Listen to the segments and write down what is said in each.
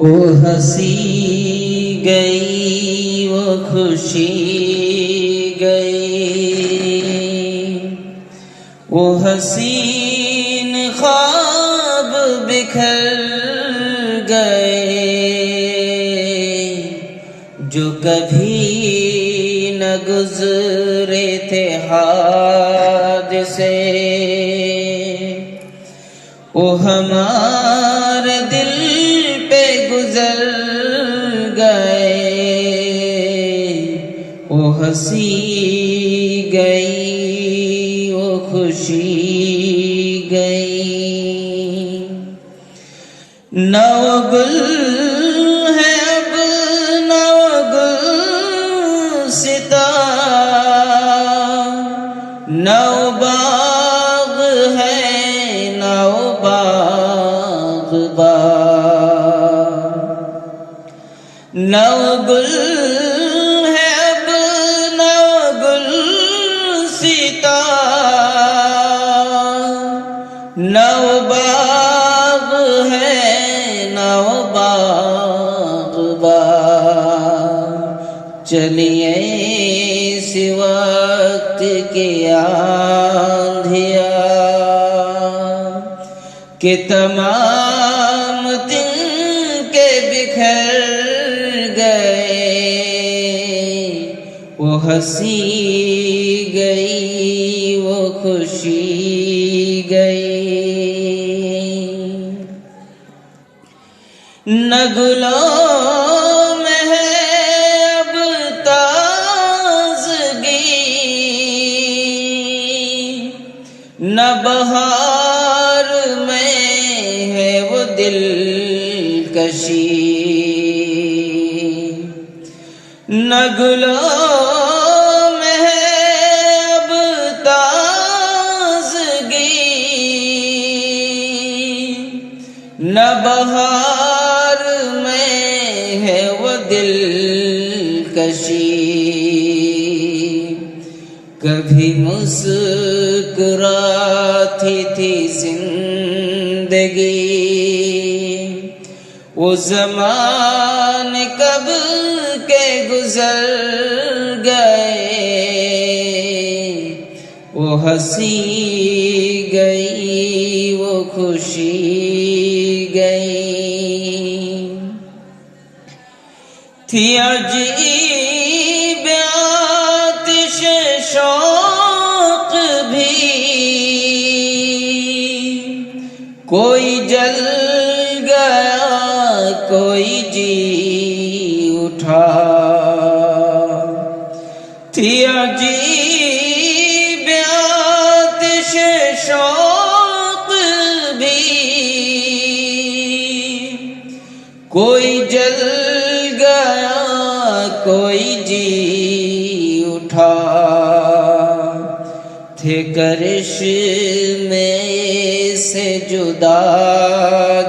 وہ ہنسی گئی وہ خوشی گئی، وہ حسین خواب بکھر گئے جو کبھی نہ گزرے تھے حادثے، وہ ہمارے دل پہ گزر گئے، وہ ہنسی گئی وہ خوشی گئی، نہ وہ گل ہے اب نہ وہ گلستاں، نہ وہ باغ ہے نہ وہ باغباں، نہ وہ گل ہے اب نہ وہ گلستاں، نہ وہ باغ ہے نہ وہ باغباں، چلیے اس وقت کی آندھیاں کہ تمام دن کے بکھر گئے، وہ ہنسی گئی وہ خوشی گئی، نہ گلوں میں ہے اب تازگی، نہ بہار میں ہے وہ دلکشی، نہ گلوں میں ہے اب تازگی، نہ بہار میں ہے وہ دلکشی، کبھی مسکراتی تھی زندگی، وہ زمانے کب کے گزر گئے، وہ ہنسی گئی وہ خوشی گئی، تھی عجیب آتش شوق بھی، کوئی جل گیا کوئی جی اٹھا، تھی عجیب آتش شوق بھی، کوئی جل گیا کوئی جی اٹھا، تھے کرشمے سے جدا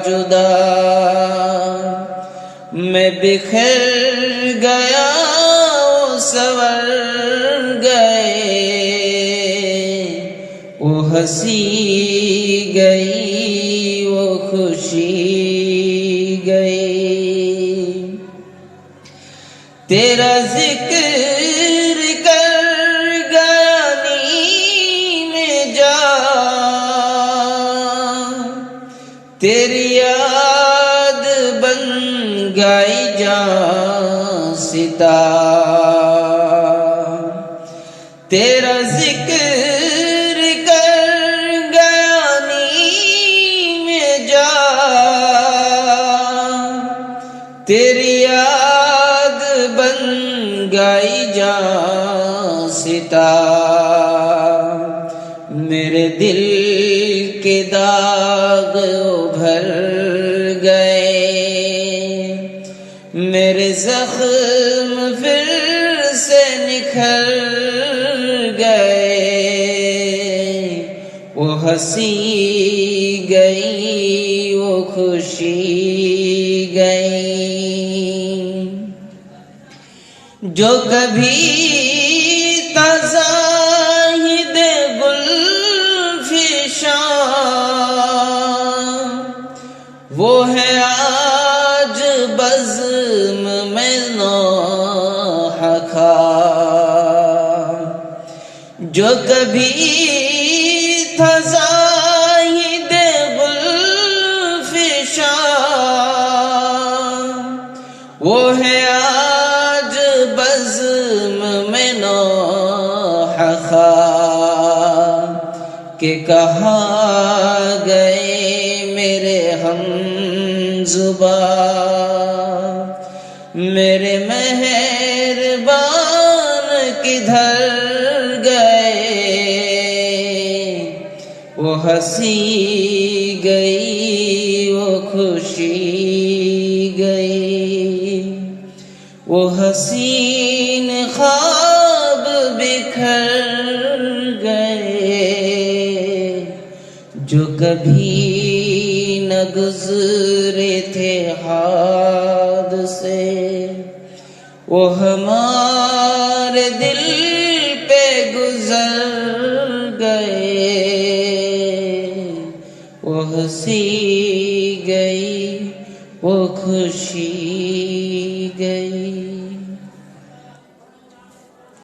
جدا، میں بکھر گیا وہ سنور گئے، وہ ہنسی گئی وہ خوشی گئی، تیرا ذکر کر گیا نیم جاں، تیری یاد بن گئی جاں ستاں، تیرا ذکر کر گیا نیم جاں، تیری یاد بن گئی جاں ستاں، میرے دل کے داغ ابھر گئے، میرے زخم پھر سے نکھر گئے، وہ ہنسی گئی وہ خوشی گئی، جو کبھی تزاہد گلفشاں وہ ہے آج بزم میں نوح کھا، جو کبھی تھا زاہد گلفشاں، وہ ہے آج بزم میں نوح خا، کہ کہاں گئے میرے ہم زباں، میرے مہربان کدھر گئے، وہ ہنسی گئی وہ خوشی گئی، وہ حسین خواب بکھر گئے، جو کبھی نہ گزرے تھے ہاتھ سے، وہ ہمارے دل پہ گزر گئے، وہ ہنسی گئی وہ خوشی گئی۔